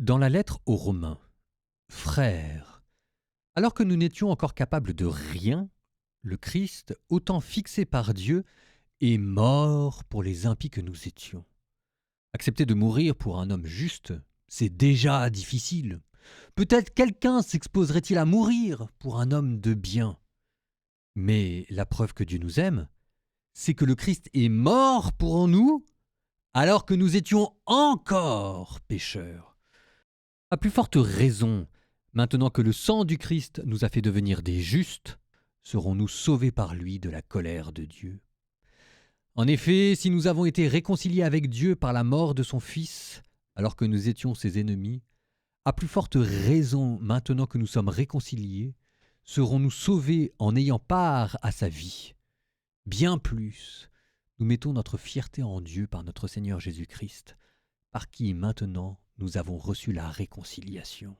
Dans la lettre aux Romains, frères, alors que nous n'étions encore capables de rien, le Christ, autant fixé par Dieu, est mort pour les impies que nous étions. Accepter de mourir pour un homme juste, c'est déjà difficile. Peut-être quelqu'un s'exposerait-il à mourir pour un homme de bien. Mais la preuve que Dieu nous aime, c'est que le Christ est mort pour nous alors que nous étions encore pécheurs. À plus forte raison, maintenant que le sang du Christ nous a fait devenir des justes, serons-nous sauvés par lui de la colère de Dieu. En effet, si nous avons été réconciliés avec Dieu par la mort de son Fils, alors que nous étions ses ennemis, à plus forte raison, maintenant que nous sommes réconciliés, serons-nous sauvés en ayant part à sa vie. Bien plus, nous mettons notre fierté en Dieu par notre Seigneur Jésus-Christ, par qui maintenant nous avons reçu la réconciliation.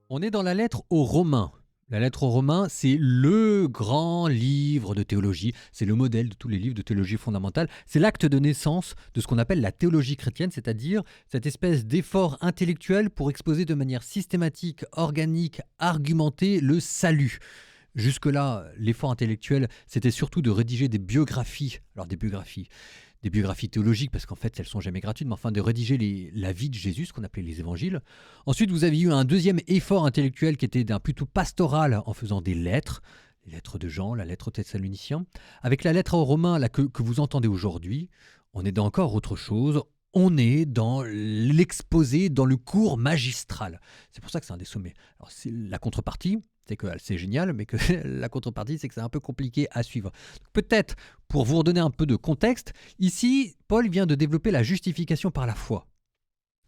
On est dans la lettre aux Romains. La lettre aux Romains, c'est le grand livre de théologie, c'est le modèle de tous les livres de théologie fondamentale, c'est l'acte de naissance de ce qu'on appelle la théologie chrétienne, c'est-à-dire cette espèce d'effort intellectuel pour exposer de manière systématique, organique, argumentée le salut. Jusque-là, l'effort intellectuel, c'était surtout de rédiger des biographies. Alors des biographies théologiques, parce qu'en fait, elles sont jamais gratuites, mais enfin de rédiger la vie de Jésus, ce qu'on appelait les évangiles. Ensuite, vous avez eu un deuxième effort intellectuel qui était d'un plutôt pastoral, en faisant des lettres, les lettres de Jean, la lettre aux Thessaloniciens. Avec la lettre aux Romains là, que vous entendez aujourd'hui, on est dans encore autre chose. On est dans l'exposé, dans le cours magistral. C'est pour ça que c'est un des sommets. Alors, c'est la contrepartie, c'est que c'est génial, mais que la contrepartie, c'est que c'est un peu compliqué à suivre. Peut-être, pour vous redonner un peu de contexte, ici, Paul vient de développer la justification par la foi.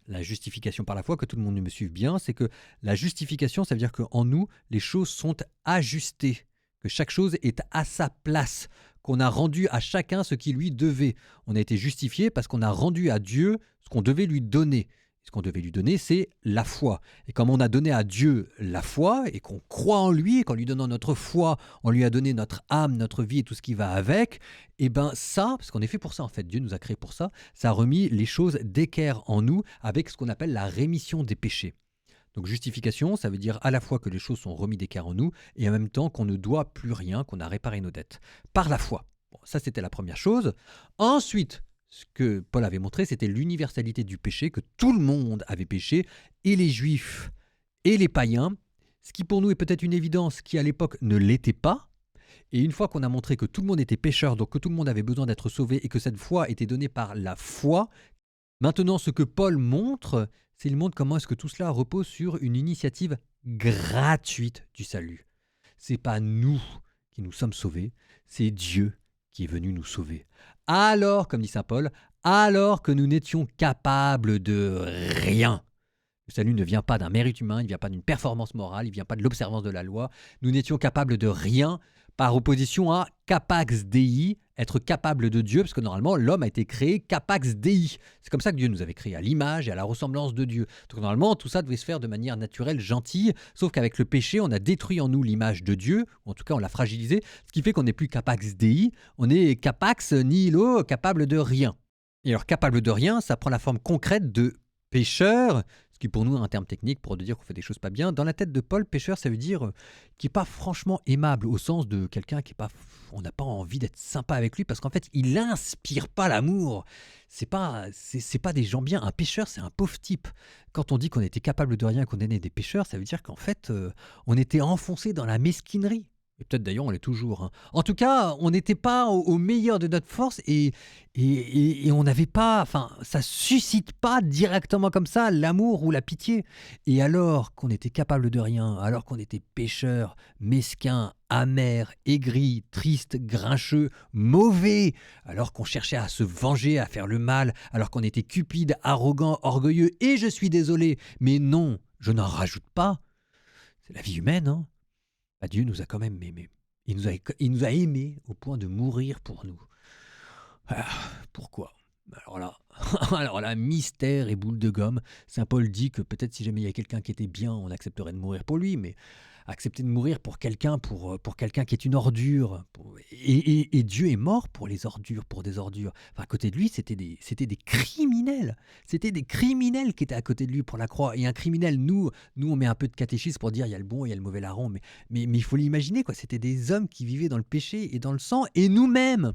La justification par la foi, que tout le monde me suive bien, c'est que la justification, ça veut dire qu'en nous, les choses sont ajustées, que chaque chose est à sa place, qu'on a rendu à chacun ce qui lui devait. On a été justifié parce qu'on a rendu à Dieu ce qu'on devait lui donner. Ce qu'on devait lui donner, c'est la foi. Et comme on a donné à Dieu la foi, et qu'on croit en lui, et qu'en lui donnant notre foi, on lui a donné notre âme, notre vie et tout ce qui va avec, et bien ça, parce qu'on est fait pour ça en fait, Dieu nous a créés pour ça, ça a remis les choses d'équerre en nous avec ce qu'on appelle la rémission des péchés. Donc justification, ça veut dire à la fois que les choses sont remises d'équerre en nous, et en même temps qu'on ne doit plus rien, qu'on a réparé nos dettes. Par la foi. Bon, ça c'était la première chose. Ensuite, ce que Paul avait montré, c'était l'universalité du péché, que tout le monde avait péché, et les juifs et les païens, ce qui pour nous est peut-être une évidence qui à l'époque ne l'était pas. Et une fois qu'on a montré que tout le monde était pécheur, donc que tout le monde avait besoin d'être sauvé, et que cette foi était donnée par la foi, maintenant ce que Paul montre, c'est qu'il montre comment est-ce que tout cela repose sur une initiative gratuite du salut. C'est pas nous qui nous sommes sauvés, c'est Dieu qui est venu nous sauver. Alors, comme dit saint Paul, alors que nous n'étions capables de rien. Le salut ne vient pas d'un mérite humain, il ne vient pas d'une performance morale, il ne vient pas de l'observance de la loi. Nous n'étions capables de rien par opposition à capax Dei, être capable de Dieu, parce que normalement l'homme a été créé capax Dei. C'est comme ça que Dieu nous avait créés, à l'image et à la ressemblance de Dieu. Donc normalement tout ça devait se faire de manière naturelle, gentille, sauf qu'avec le péché on a détruit en nous l'image de Dieu, ou en tout cas on l'a fragilisé, ce qui fait qu'on n'est plus capax Dei, on est capax nihilo, capable de rien. Et alors capable de rien, ça prend la forme concrète de pécheur, ce qui pour nous est un terme technique pour dire qu'on fait des choses pas bien. Dans la tête de Paul, pécheur, ça veut dire qu'il n'est pas franchement aimable, au sens de quelqu'un qui est pas, on n'a pas envie d'être sympa avec lui, parce qu'en fait, il n'inspire pas l'amour. C'est pas des gens bien. Un pécheur, c'est un pauvre type. Quand on dit qu'on était capable de rien, qu'on est né des pécheurs, ça veut dire qu'en fait, on était enfoncé dans la mesquinerie. Et peut-être d'ailleurs on l'est toujours. En tout cas, on n'était pas au meilleur de notre force et on n'avait pas, enfin, ça suscite pas directement comme ça l'amour ou la pitié. Et alors qu'on était capable de rien, alors qu'on était pécheur, mesquin, amer, aigri, triste, grincheux, mauvais, alors qu'on cherchait à se venger, à faire le mal, alors qu'on était cupide, arrogant, orgueilleux, et je suis désolé, mais non, je n'en rajoute pas. C'est la vie humaine, hein. Bah, Dieu nous a quand même aimés. Il nous a aimés au point de mourir pour nous. Ah, pourquoi? Alors là, mystère et boule de gomme. Saint Paul dit que peut-être si jamais il y a quelqu'un qui était bien, on accepterait de mourir pour lui, mais accepter de mourir pour quelqu'un qui est une ordure. Et Dieu est mort pour les ordures, pour des ordures. Enfin, à côté de lui, c'était des criminels. C'était des criminels qui étaient à côté de lui pour la croix. Et un criminel, nous on met un peu de catéchisme pour dire il y a le bon, il y a le mauvais larron. Mais il faut l'imaginer, quoi. C'était des hommes qui vivaient dans le péché et dans le sang. Et nous-mêmes,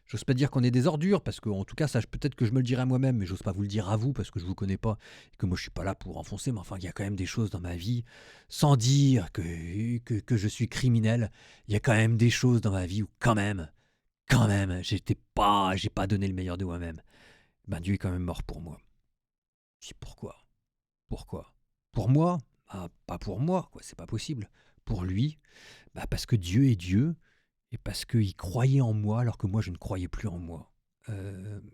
j'ose pas dire qu'on est des ordures, parce que en tout cas, ça, peut-être que je me le dirais à moi-même, mais j'ose pas vous le dire à vous, parce que je vous connais pas, et que moi je suis pas là pour enfoncer, mais enfin, il y a quand même des choses dans ma vie, sans dire que je suis criminel, il y a quand même des choses dans ma vie où quand même, j'ai pas donné le meilleur de moi-même. Ben Dieu est quand même mort pour moi. Je dis pourquoi? Pourquoi? Pour moi? Ah, pas pour moi, quoi, c'est pas possible. Pour lui, bah parce que Dieu est Dieu, et parce qu'il croyait en moi alors que moi je ne croyais plus en moi.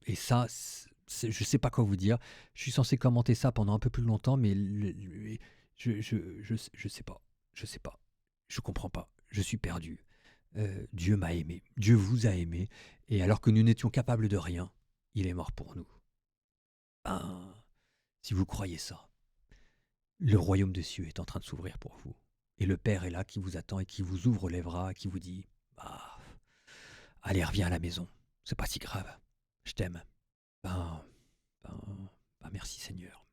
Et ça, je sais pas quoi vous dire. Je suis censé commenter ça pendant un peu plus longtemps, mais je sais pas. Je sais pas. Je comprends pas. Je suis perdu. Dieu m'a aimé. Dieu vous a aimé. Et alors que nous n'étions capables de rien, il est mort pour nous. Ben, si vous croyez ça, le royaume des cieux est en train de s'ouvrir pour vous. Et le Père est là qui vous attend et qui vous ouvre les bras, qui vous dit, bah, allez, reviens à la maison. C'est pas si grave. Je t'aime. Ben, ben, merci Seigneur.